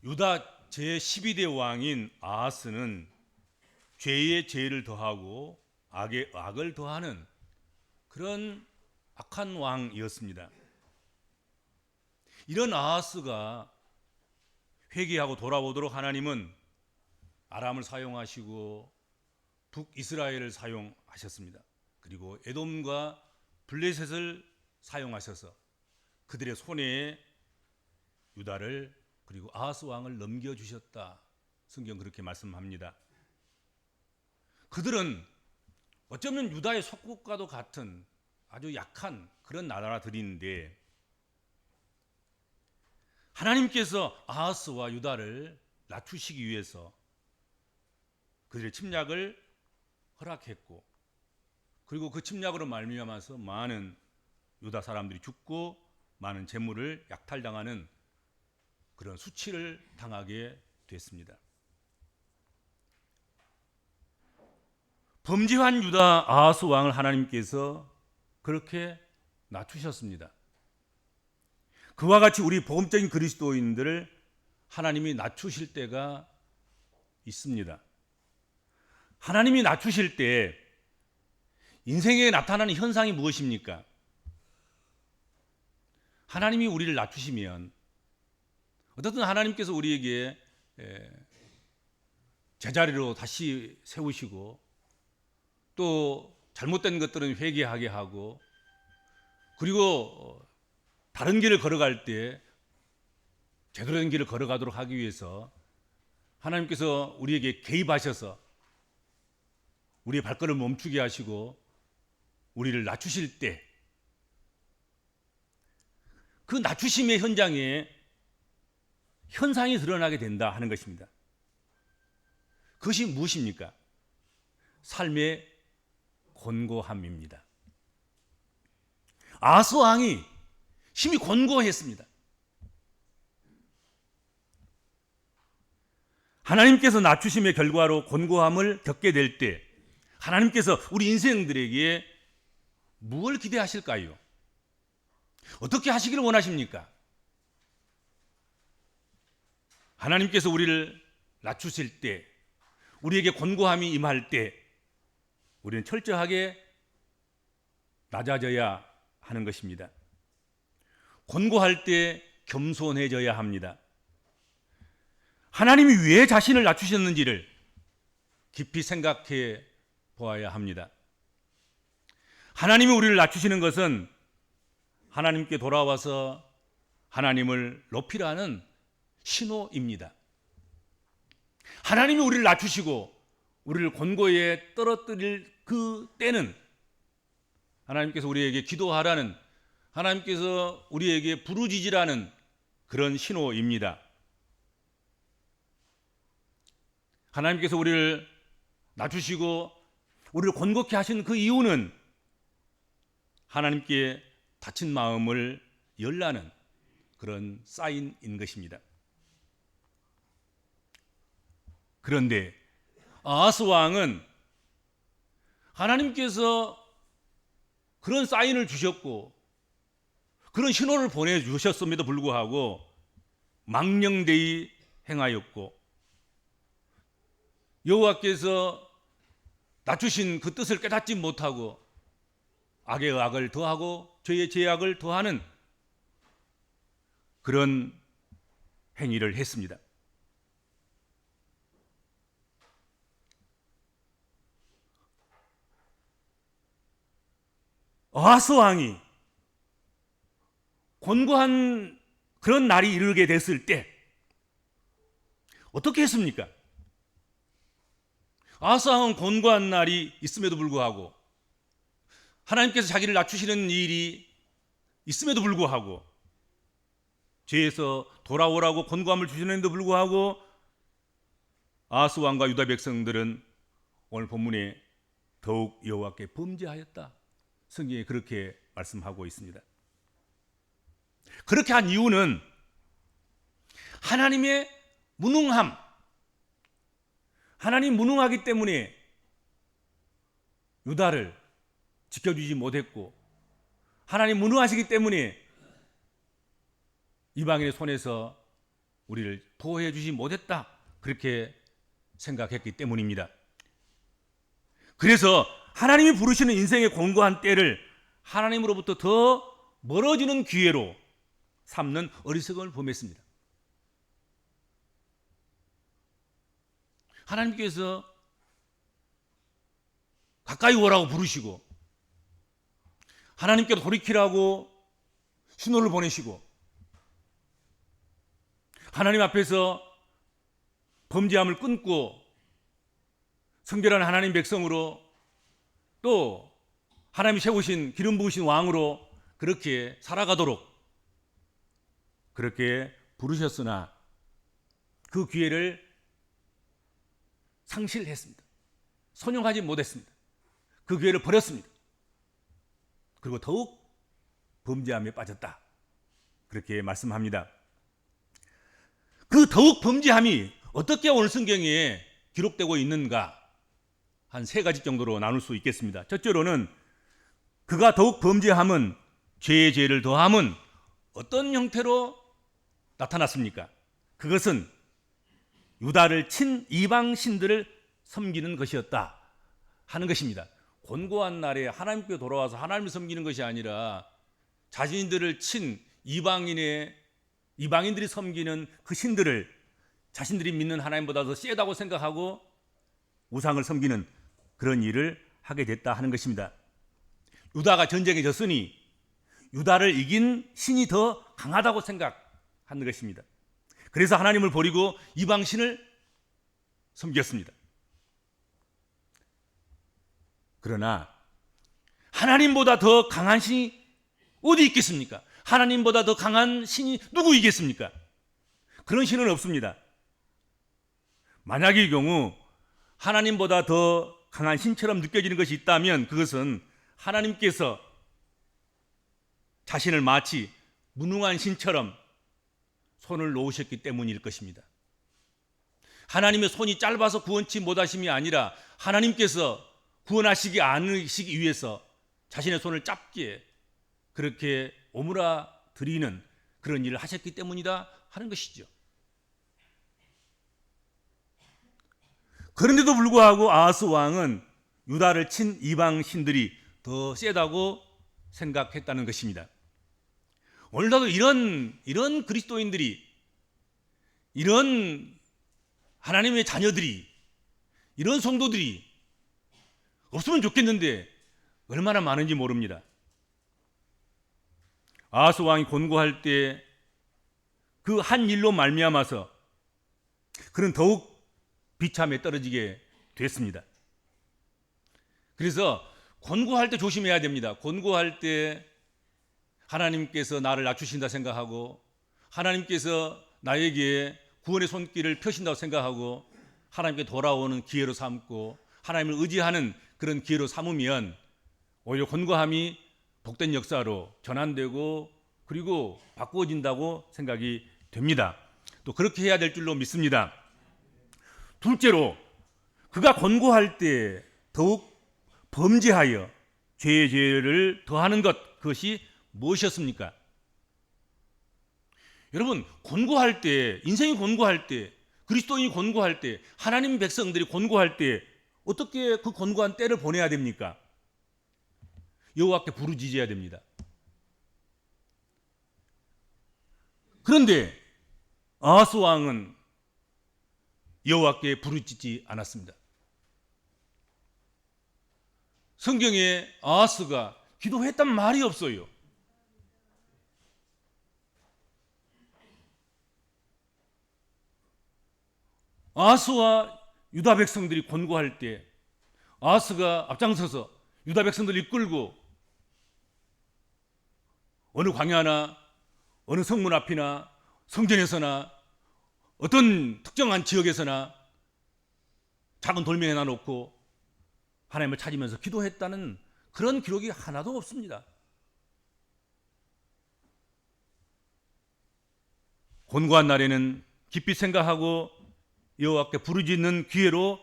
유다 제12대 왕인 아하스는 죄에 죄를 더하고 악에 악을 더하는 그런 악한 왕이었습니다. 이런 아하스가 회개하고 돌아오도록 하나님은 아람을 사용하시고 북이스라엘을 사용하셨습니다. 그리고 에돔과 블레셋을 사용하셔서 그들의 손에 유다를 그리고 아하스 왕을 넘겨주셨다. 성경 그렇게 말씀합니다. 그들은 어쩌면 유다의 속국과도 같은 아주 약한 그런 나라들인데 하나님께서 아하스와 유다를 낮추시기 위해서 그들의 침략을 허락했고 그리고 그 침략으로 말미암아서 많은 유다 사람들이 죽고 많은 재물을 약탈당하는 그런 수치를 당하게 됐습니다. 범죄한 유다 아하스 왕을 하나님께서 그렇게 낮추셨습니다. 그와 같이 우리 복음적인 그리스도인들을 하나님이 낮추실 때가 있습니다. 하나님이 낮추실 때 인생에 나타나는 현상이 무엇입니까? 하나님이 우리를 낮추시면 어떻든 하나님께서 우리에게 제자리로 다시 세우시고 또 잘못된 것들은 회개하게 하고 그리고 다른 길을 걸어갈 때 제대로 된 길을 걸어가도록 하기 위해서 하나님께서 우리에게 개입하셔서 우리의 발걸음을 멈추게 하시고 우리를 낮추실 때 그 낮추심의 현장에 현상이 드러나게 된다 하는 것입니다. 그것이 무엇입니까? 삶의 곤고함입니다. 아하스 왕이 심히 곤고했습니다. 하나님께서 낮추심의 결과로 곤고함을 겪게 될 때 하나님께서 우리 인생들에게 무엇을 기대하실까요? 어떻게 하시기를 원하십니까? 하나님께서 우리를 낮추실 때 우리에게 곤고함이 임할 때 우리는 철저하게 낮아져야 하는 것입니다. 곤고할 때 겸손해져야 합니다. 하나님이 왜 자신을 낮추셨는지를 깊이 생각해 보아야 합니다. 하나님이 우리를 낮추시는 것은 하나님께 돌아와서 하나님을 높이라는 신호입니다. 하나님이 우리를 낮추시고 우리를 곤고에 떨어뜨릴 그 때는 하나님께서 우리에게 기도하라는 하나님께서 우리에게 부르짖으라는 그런 신호입니다. 하나님께서 우리를 낮추시고 우리를 곤고케 하신 그 이유는 하나님께 닫힌 마음을 열라는 그런 사인인 것입니다. 그런데 아하스 왕은 하나님께서 그런 사인을 주셨고 그런 신호를 보내주셨음에도 불구하고 망령되이 행하였고 여호와께서 낮추신 그 뜻을 깨닫지 못하고 악의 악을 더하고 죄의 죄악을 더하는 그런 행위를 했습니다. 아하스 왕이 곤고한 그런 날이 이르게 됐을 때 어떻게 했습니까? 아하스 왕은 곤고한 날이 있음에도 불구하고 하나님께서 자기를 낮추시는 일이 있음에도 불구하고 죄에서 돌아오라고 곤고함을 주시는데도 불구하고 아하스 왕과 유다 백성들은 오늘 본문에 더욱 여호와께 범죄하였다. 성경에 그렇게 말씀하고 있습니다. 그렇게 한 이유는 하나님의 무능함, 하나님 무능하기 때문에 유다를 지켜주지 못했고 하나님 무능하시기 때문에 이방인의 손에서 우리를 보호해 주지 못했다, 그렇게 생각했기 때문입니다. 그래서 하나님이 부르시는 인생의 곤고한 때를 하나님으로부터 더 멀어지는 기회로 삼는 어리석음을 범했습니다. 하나님께서 가까이 오라고 부르시고 하나님께로 돌이키라고 신호를 보내시고 하나님 앞에서 범죄함을 끊고 성결한 하나님 백성으로 또 하나님이 세우신 기름 부으신 왕으로 그렇게 살아가도록 그렇게 부르셨으나 그 기회를 상실했습니다. 선용하지 못했습니다. 그 기회를 버렸습니다. 그리고 더욱 범죄함에 빠졌다, 그렇게 말씀합니다. 그 더욱 범죄함이 어떻게 오늘 성경에 기록되고 있는가, 한 세 가지 정도로 나눌 수 있겠습니다. 첫째로는 그가 더욱 범죄함은 죄의 죄를 더함은 어떤 형태로 나타났습니까? 그것은 유다를 친 이방 신들을 섬기는 것이었다 하는 것입니다. 곤고한 날에 하나님께 돌아와서 하나님을 섬기는 것이 아니라 자신들을 친 이방인들이 섬기는 그 신들을 자신들이 믿는 하나님보다 더 세다고 생각하고 우상을 섬기는 그런 일을 하게 됐다 하는 것입니다. 유다가 전쟁에 졌으니 유다를 이긴 신이 더 강하다고 생각하는 것입니다. 그래서 하나님을 버리고 이방신을 섬겼습니다. 그러나 하나님보다 더 강한 신이 어디 있겠습니까? 하나님보다 더 강한 신이 누구이겠습니까? 그런 신은 없습니다. 만약의 경우 하나님보다 더 강한 신처럼 느껴지는 것이 있다면 그것은 하나님께서 자신을 마치 무능한 신처럼 손을 놓으셨기 때문일 것입니다. 하나님의 손이 짧아서 구원치 못하심이 아니라 하나님께서 구원하시지 않으시기 위해서 자신의 손을 짧게 그렇게 오므라 드리는 그런 일을 하셨기 때문이다 하는 것이죠. 그런데도 불구하고 아하스 왕은 유다를 친 이방 신들이 더 세다고 생각했다는 것입니다. 오늘도 이런 그리스도인들이, 이런 하나님의 자녀들이, 이런 성도들이 없으면 좋겠는데 얼마나 많은지 모릅니다. 아하스 왕이 곤고할 때 그 한 일로 말미암아서 그는 더욱 비참에 떨어지게 됐습니다. 그래서 곤고할 때 조심해야 됩니다. 곤고할 때 하나님께서 나를 낮추신다 생각하고 하나님께서 나에게 구원의 손길을 펴신다고 생각하고 하나님께 돌아오는 기회로 삼고 하나님을 의지하는 그런 기회로 삼으면 오히려 곤고함이 복된 역사로 전환되고 그리고 바꾸어진다고 생각이 됩니다. 또 그렇게 해야 될 줄로 믿습니다. 둘째로 그가 곤고할 때 더욱 범죄하여 죄의 죄를 더하는 것, 그것이 무엇이었습니까? 여러분, 곤고할 때, 인생이 곤고할 때, 그리스도인이 곤고할 때, 하나님 백성들이 곤고할 때 어떻게 그 곤고한 때를 보내야 됩니까? 여호와께 부르짖어야 됩니다. 그런데 아하스 왕은 여호와께 부르짖지 않았습니다. 성경에 아하스가 기도했단 말이 없어요. 아하스와 유다 백성들이 곤고할 때 아하스가 앞장서서 유다 백성들을 이끌고 어느 광야나 어느 성문 앞이나 성전에서나 어떤 특정한 지역에서나 작은 돌멩이 하나 놓고 하나님을 찾으면서 기도했다는 그런 기록이 하나도 없습니다. 곤고한 날에는 깊이 생각하고 여호와께 부르짖는 기회로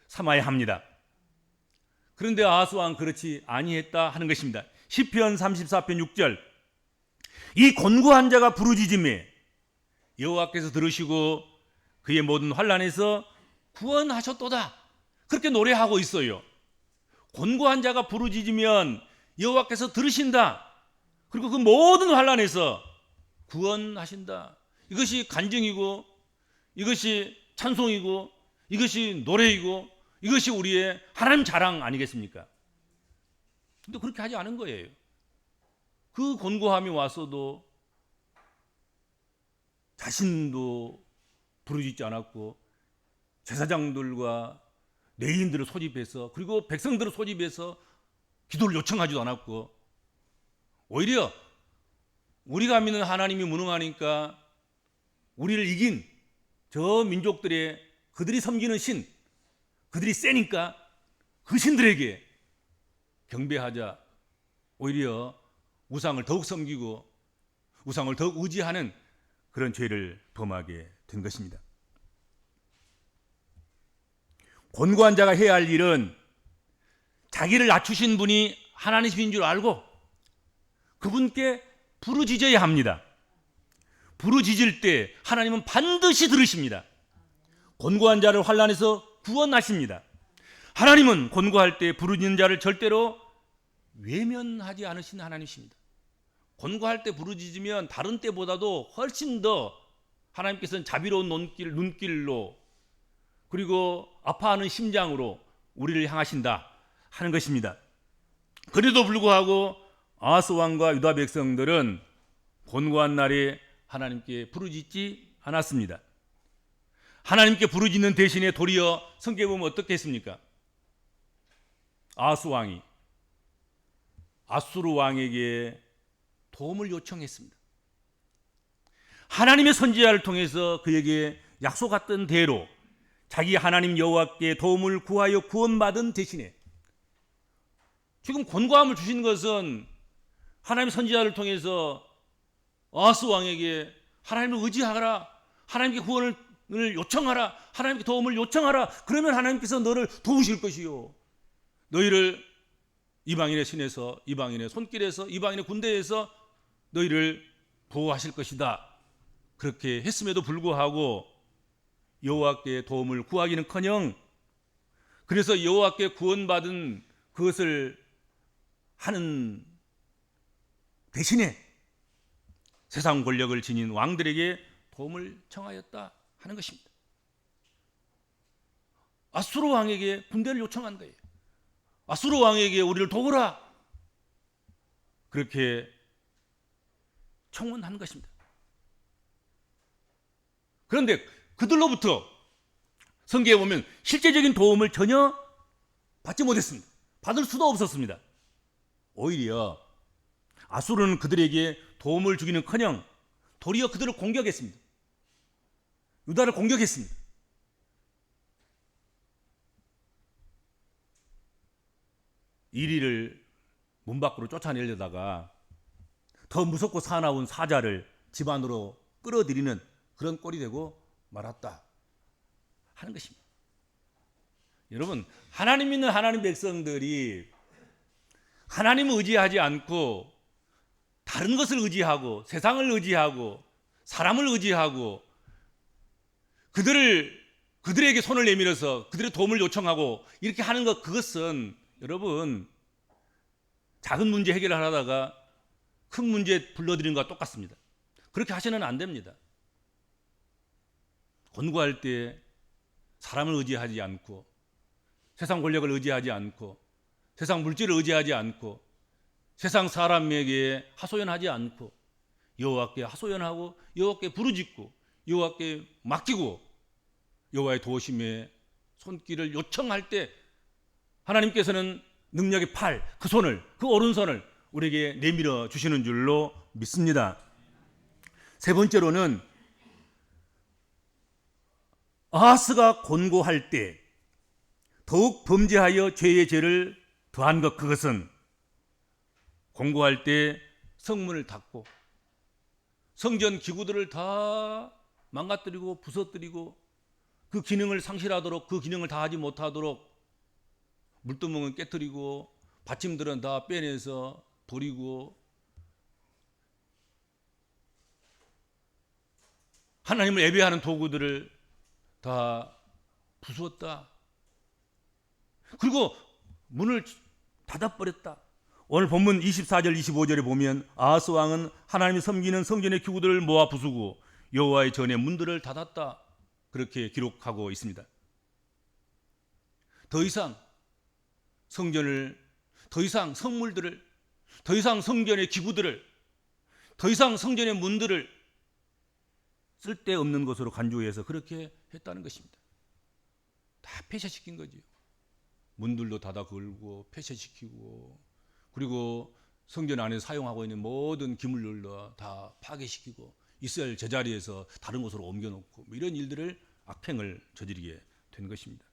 삼아야 합니다. 그런데 아하스 왕은 그렇지 아니했다 하는 것입니다. 시편 34편 6절 이 곤고한 자가 부르짖음에 여호와께서 들으시고 그의 모든 환난에서 구원하셨도다. 그렇게 노래하고 있어요. 곤고한 자가 부르짖으면 여호와께서 들으신다. 그리고 그 모든 환난에서 구원하신다. 이것이 간증이고, 이것이 찬송이고, 이것이 노래이고, 이것이 우리의 하나님 자랑 아니겠습니까? 근데 그렇게 하지 않은 거예요. 그 곤고함이 왔어도 자신도 부르짖지 않았고, 제사장들과 레위인들을 소집해서, 그리고 백성들을 소집해서 기도를 요청하지도 않았고, 오히려 우리가 믿는 하나님이 무능하니까 우리를 이긴 저 민족들의 그들이 섬기는 신, 그들이 세니까 그 신들에게 경배하자, 오히려 우상을 더욱 섬기고 우상을 더욱 의지하는 그런 죄를 범하게 된 것입니다. 곤고한 자가 해야 할 일은 자기를 낮추신 분이 하나님이신 줄 알고 그분께 부르짖어야 합니다. 부르짖을 때 하나님은 반드시 들으십니다. 곤고한 자를 환난에서 구원하십니다. 하나님은 곤고할 때 부르짖는 자를 절대로 외면하지 않으신 하나님이십니다. 곤고할 때 부르짖으면 다른 때보다도 훨씬 더 하나님께서는 자비로운 눈길로, 그리고 아파하는 심장으로 우리를 향하신다 하는 것입니다. 그래도 불구하고 아하스 왕과 유다 백성들은 곤고한 날에 하나님께 부르짖지 않았습니다. 하나님께 부르짖는 대신에 도리어 성경에 보면 어떻게 했습니까? 아하스 왕이 아수르 왕에게 도움을 요청했습니다. 하나님의 선지자를 통해서 그에게 약속했던 대로 자기 하나님 여호와께 도움을 구하여 구원받은 대신에, 지금 곤고함을 주신 것은 하나님의 선지자를 통해서 아하스 왕에게 하나님을 의지하라, 하나님께 구원을 요청하라, 하나님께 도움을 요청하라. 그러면 하나님께서 너를 도우실 것이요, 너희를 이방인의 신에서, 이방인의 손길에서, 이방인의 군대에서 너희를 보호하실 것이다. 그렇게 했음에도 불구하고 여호와께 도움을 구하기는커녕, 그래서 여호와께 구원받은 그것을 하는 대신에 세상 권력을 지닌 왕들에게 도움을 청하였다 하는 것입니다. 아수르 왕에게 군대를 요청한 거예요. 아수르 왕에게 우리를 도우라, 그렇게 청원한 것입니다. 그런데 그들로부터 성경에 보면 실제적인 도움을 전혀 받지 못했습니다. 받을 수도 없었습니다. 오히려 아수르는 그들에게 도움을 주기는커녕 도리어 그들을 공격했습니다. 유다를 공격했습니다. 이리를 문 밖으로 쫓아내려다가 더 무섭고 사나운 사자를 집 안으로 끌어들이는 그런 꼴이 되고 말았다 하는 것입니다. 여러분, 하나님 믿는 하나님 백성들이 하나님을 의지하지 않고 다른 것을 의지하고 세상을 의지하고 사람을 의지하고 그들에게 손을 내밀어서 그들의 도움을 요청하고 이렇게 하는 것, 그것은 여러분 작은 문제 해결을 하다가 큰 문제 불러들이는 것과 똑같습니다. 그렇게 하시면 안 됩니다. 권고할 때 사람을 의지하지 않고 세상 권력을 의지하지 않고 세상 물질을 의지하지 않고 세상 사람에게 하소연하지 않고 여호와께 하소연하고 여호와께 부르짖고 여호와께 맡기고 여호와의 도우심에 손길을 요청할 때 하나님께서는 능력의 팔, 그 손을, 그 오른손을 우리에게 내밀어 주시는 줄로 믿습니다. 세 번째로는 아하스가 곤고할 때 더욱 범죄하여 죄의 죄를 더한 것, 그것은 곤고할 때 성문을 닫고 성전 기구들을 다 망가뜨리고 부서뜨리고 그 기능을 상실하도록, 그 기능을 다 하지 못하도록 물두멍은 깨뜨리고 받침들은 다 빼내서 버리고 하나님을 예배하는 도구들을 다 부수었다. 그리고 문을 닫아버렸다. 오늘 본문 24절 25절에 보면 아하스 왕은 하나님이 섬기는 성전의 기구들을 모아 부수고 여호와의 전의 문들을 닫았다. 그렇게 기록하고 있습니다. 더 이상 성전을, 더 이상 성물들을, 더 이상 성전의 기구들을, 더 이상 성전의 문들을 쓸데없는 것으로 간주해서 그렇게 했다는 것입니다. 다 폐쇄시킨 거죠. 문들도 닫아 걸고 폐쇄시키고, 그리고 성전 안에서 사용하고 있는 모든 기물들도 다 파괴시키고 이스라엘 제자리에서 다른 곳으로 옮겨놓고 이런 일들을, 악행을 저지르게 된 것입니다.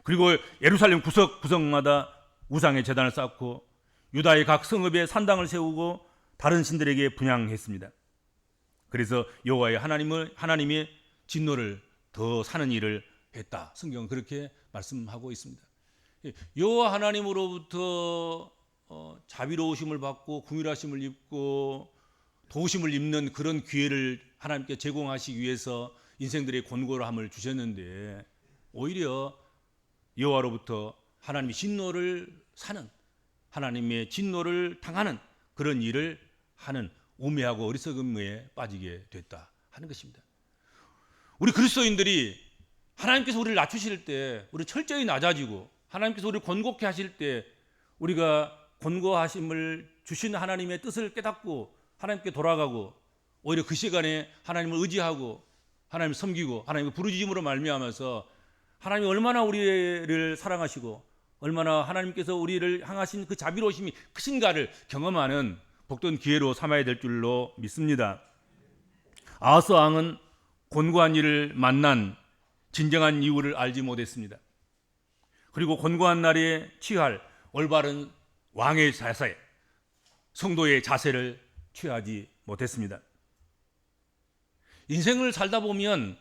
그리고 예루살렘 구석구석마다 우상의 제단을 쌓고 유다의 각 성읍에 산당을 세우고 다른 신들에게 분향했습니다. 그래서 여호와의 하나님의 진노를 더 사는 일을 했다. 성경은 그렇게 말씀하고 있습니다. 여호와 하나님으로부터 자비로우심을 받고 긍휼하심을 입고 도우심을 입는 그런 기회를 하나님께 제공하시기 위해서 인생들의 곤고함을 주셨는데, 오히려 여호와로부터 하나님의 진노를 사는, 하나님의 진노를 당하는 그런 일을 하는 우매하고 어리석음에 빠지게 됐다 하는 것입니다. 우리 그리스도인들이 하나님께서 우리를 낮추실 때 우리 철저히 낮아지고, 하나님께서 우리를 곤곡케 하실 때 우리가 곤고하심을 주신 하나님의 뜻을 깨닫고 하나님께 돌아가고, 오히려 그 시간에 하나님을 의지하고 하나님을 섬기고 하나님의 부르짖음으로 말미암아서 하나님이 얼마나 우리를 사랑하시고 얼마나 하나님께서 우리를 향하신 그 자비로우심이 크신가를 경험하는 복된 기회로 삼아야 될 줄로 믿습니다. 아하스 왕은 곤고한 일을 만난 진정한 이유를 알지 못했습니다. 그리고 곤고한 날에 취할 올바른 왕의 자세, 성도의 자세를 취하지 못했습니다. 인생을 살다 보면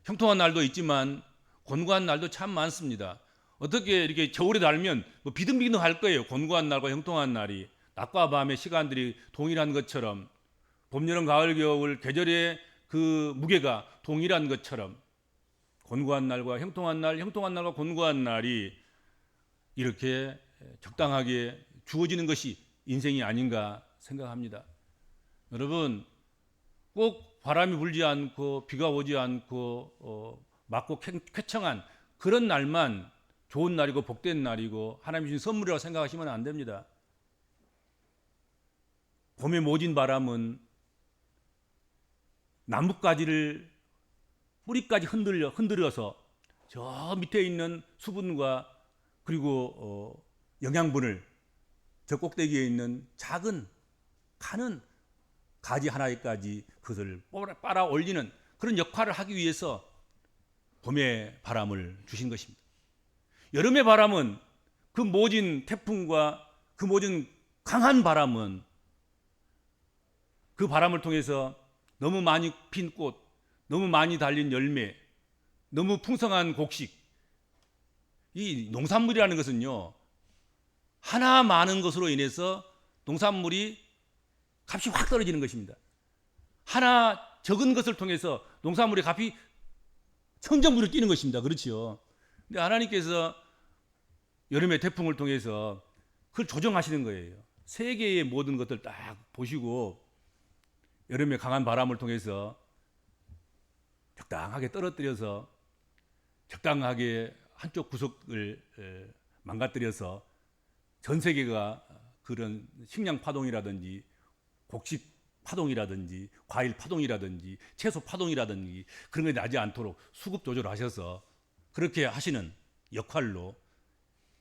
형통한 날도 있지만 곤고한 날도 참 많습니다. 어떻게 이렇게 겨울에 달면 비등비등할 거예요. 곤고한 날과 형통한 날이 낮과 밤의 시간들이 동일한 것처럼, 봄, 여름, 가을, 겨울 계절의 그 무게가 동일한 것처럼 곤고한 날과 형통한 날, 형통한 날과 곤고한 날이 이렇게 적당하게 주어지는 것이 인생이 아닌가 생각합니다. 여러분, 꼭 바람이 불지 않고 비가 오지 않고 맑고 쾌청한 그런 날만 좋은 날이고 복된 날이고 하나님이 주신 선물이라고 생각하시면 안 됩니다. 봄에 모진 바람은 나뭇가지를 뿌리까지 흔들어서 저 밑에 있는 수분과 그리고 영양분을 저 꼭대기에 있는 작은 가는 가지 하나에까지 그것을 빨아 올리는 그런 역할을 하기 위해서 봄의 바람을 주신 것입니다. 여름의 바람은, 그 모진 태풍과 그 모진 강한 바람은 그 바람을 통해서 너무 많이 핀 꽃, 너무 많이 달린 열매, 너무 풍성한 곡식, 이 농산물이라는 것은요, 하나 많은 것으로 인해서 농산물이 값이 확 떨어지는 것입니다. 하나 적은 것을 통해서 농산물의 값이 천정부를 뛰는 것입니다. 그렇지요. 근데 하나님께서 여름의 태풍을 통해서 그걸 조정하시는 거예요. 세계의 모든 것들 딱 보시고 여름의 강한 바람을 통해서 적당하게 떨어뜨려서 적당하게 한쪽 구석을 망가뜨려서 전 세계가 그런 식량 파동이라든지 곡식 파동이라든지 과일 파동이라든지 채소 파동이라든지 그런 게 나지 않도록 수급 조절을 하셔서 그렇게 하시는 역할로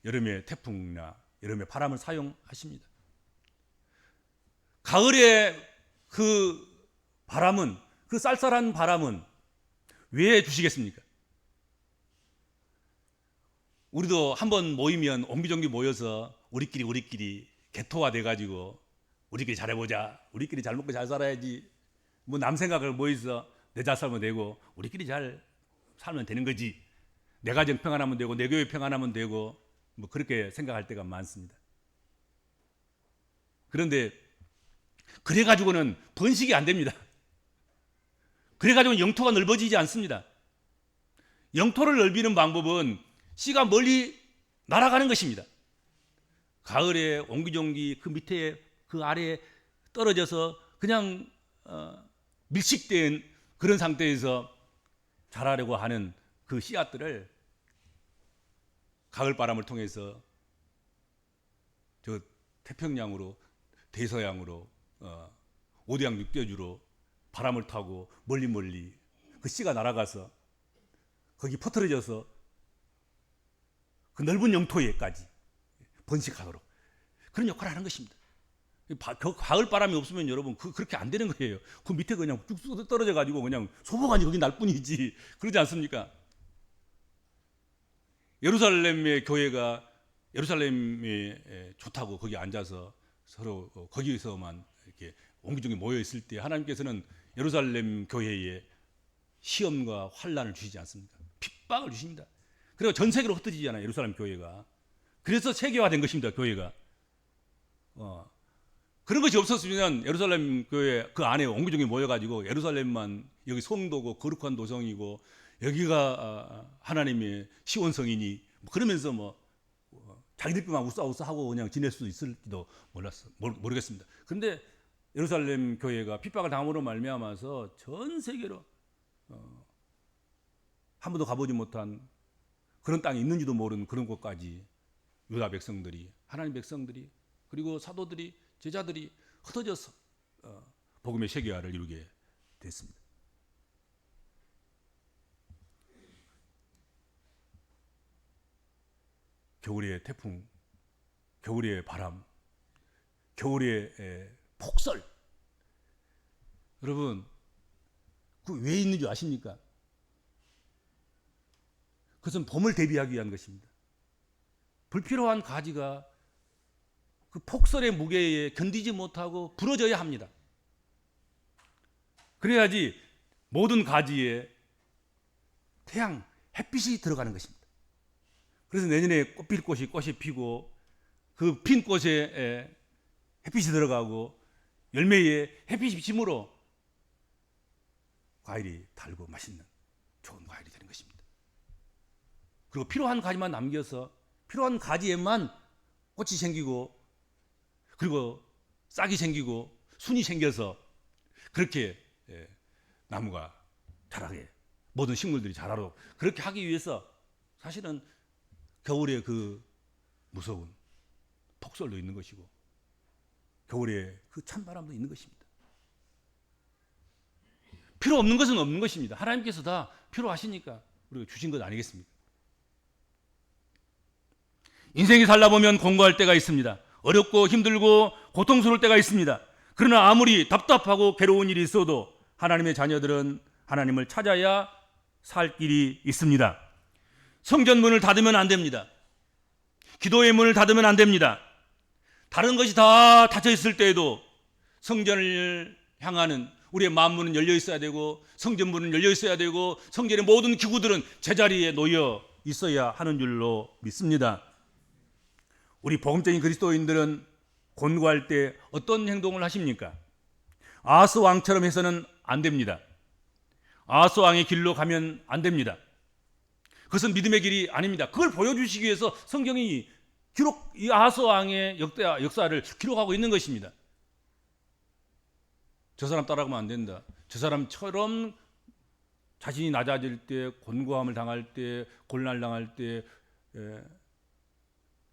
여름의 태풍이나 여름의 바람을 사용하십니다. 가을에 그 바람은, 그 쌀쌀한 바람은 왜 주시겠습니까? 우리도 한번 모이면 옹기종기 모여서 우리끼리 개토화 돼가지고 우리끼리 잘해보자, 우리끼리 잘 먹고 잘 살아야지, 뭐 남 생각을 뭐 있어, 내 잘 살면 되고 우리끼리 잘 살면 되는 거지, 내 가정 평안하면 되고 내 교회 평안하면 되고 뭐 그렇게 생각할 때가 많습니다. 그런데 그래가지고는 번식이 안 됩니다. 그래가지고 영토가 넓어지지 않습니다. 영토를 넓히는 방법은 씨가 멀리 날아가는 것입니다. 가을에 옹기종기 그 밑에 그 아래에 떨어져서 그냥 밀식된 그런 상태에서 자라려고 하는 그 씨앗들을 가을 바람을 통해서 저 태평양으로, 대서양으로, 오대양 육대주로 바람을 타고 멀리 그 씨가 날아가서 거기 퍼뜨려져서 그 넓은 영토에까지 번식하도록 그런 역할을 하는 것입니다. 가을 바람이 없으면 여러분 그렇게 안 되는 거예요. 그 밑에 그냥 쭉 떨어져 가지고 그냥 소복하니 거기 날 뿐이지. 그러지 않습니까? 예루살렘의 교회가 예루살렘이 좋다고 거기 앉아서 서로 거기에서만 이렇게 옹기종기 모여 있을 때 하나님께서는 예루살렘 교회에 시험과 환난을 주시지 않습니까? 핍박을 주십니다. 그리고 전 세계로 흩어지잖아요, 예루살렘 교회가. 그래서 세계화된 것입니다, 교회가. 그런 것이 없었으면 예루살렘 교회 그 안에 옹기종기 모여가지고 예루살렘만 여기 성도고 거룩한 도성이고 여기가 하나님의 시온성이니 그러면서 자기들끼리만 우싸우싸하고 그냥 지낼 수 있을지도 모르겠습니다. 그런데 예루살렘 교회가 핍박을 당함으로 말미암아서 전 세계로 한 번도 가보지 못한 그런 땅이 있는지도 모르는 그런 곳까지 유다 백성들이, 하나님 백성들이, 그리고 사도들이, 제자들이 흩어져서 복음의 세계화를 이루게 됐습니다. 겨울의 태풍, 겨울의 바람, 겨울의 폭설. 여러분, 그 왜 있는 줄 아십니까? 그것은 봄을 대비하기 위한 것입니다. 불필요한 가지가 그 폭설의 무게에 견디지 못하고 부러져야 합니다. 그래야지 모든 가지에 태양, 햇빛이 들어가는 것입니다. 그래서 내년에 꽃필 꽃이 피고 그 핀 꽃에 햇빛이 들어가고 열매에 햇빛이 비침으로 과일이 달고 맛있는 좋은 과일이 되는 것입니다. 그리고 필요한 가지만 남겨서 필요한 가지에만 꽃이 생기고 그리고 싹이 생기고 순이 생겨서 그렇게 나무가 자라게 모든 식물들이 자라도록 그렇게 하기 위해서 사실은 겨울에 그 무서운 폭설도 있는 것이고 겨울에 그 찬바람도 있는 것입니다. 필요 없는 것은 없는 것입니다. 하나님께서 다 필요하시니까 우리가 주신 것 아니겠습니까? 인생이 살다 보면 공고할 때가 있습니다. 어렵고 힘들고 고통스러울 때가 있습니다. 그러나 아무리 답답하고 괴로운 일이 있어도 하나님의 자녀들은 하나님을 찾아야 살 길이 있습니다. 성전 문을 닫으면 안 됩니다. 기도의 문을 닫으면 안 됩니다. 다른 것이 다 닫혀 있을 때에도 성전을 향하는 우리의 마음문은 열려 있어야 되고 성전 문은 열려 있어야 되고 성전의 모든 기구들은 제자리에 놓여 있어야 하는 줄로 믿습니다. 우리 복음적인 그리스도인들은 곤고할 때 어떤 행동을 하십니까? 아하스 왕처럼 해서는 안 됩니다. 아하스 왕의 길로 가면 안 됩니다. 그것은 믿음의 길이 아닙니다. 그걸 보여주시기 위해서 성경이 이 아하스 왕의 역사를 기록하고 있는 것입니다. 저 사람 따라가면 안 된다. 저 사람처럼 자신이 낮아질 때, 곤고함을 당할 때, 곤란을 당할 때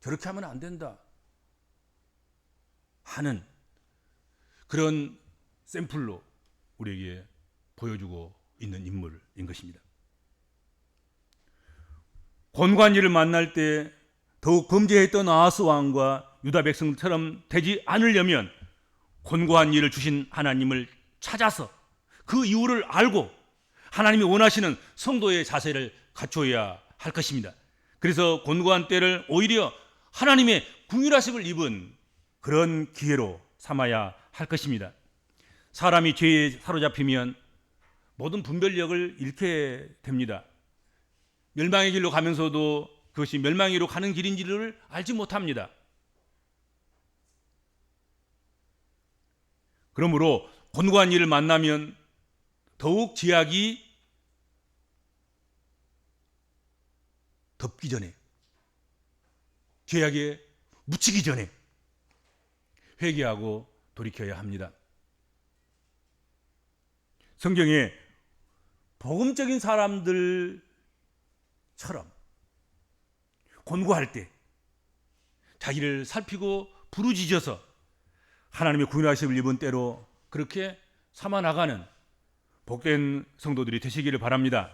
저렇게 하면 안 된다 하는 그런 샘플로 우리에게 보여주고 있는 인물인 것입니다. 곤고한 일을 만날 때 더욱 범죄했던 아하스 왕과 유다 백성처럼 되지 않으려면 곤고한 일을 주신 하나님을 찾아서 그 이유를 알고 하나님이 원하시는 성도의 자세를 갖춰야 할 것입니다. 그래서 곤고한 때를 오히려 하나님의 긍휼하심을 입은 그런 기회로 삼아야 할 것입니다. 사람이 죄에 사로잡히면 모든 분별력을 잃게 됩니다. 멸망의 길로 가면서도 그것이 멸망의 길로 가는 길인지를 알지 못합니다. 그러므로 곤고한 일을 만나면 더욱 죄악이 덮기 전에, 죄악에 묻히기 전에 회개하고 돌이켜야 합니다. 성경에 복음적인 사람들처럼 권고할 때 자기를 살피고 부르짖어서 하나님의 구원하심을 입은 때로 그렇게 삼아 나가는 복된 성도들이 되시기를 바랍니다.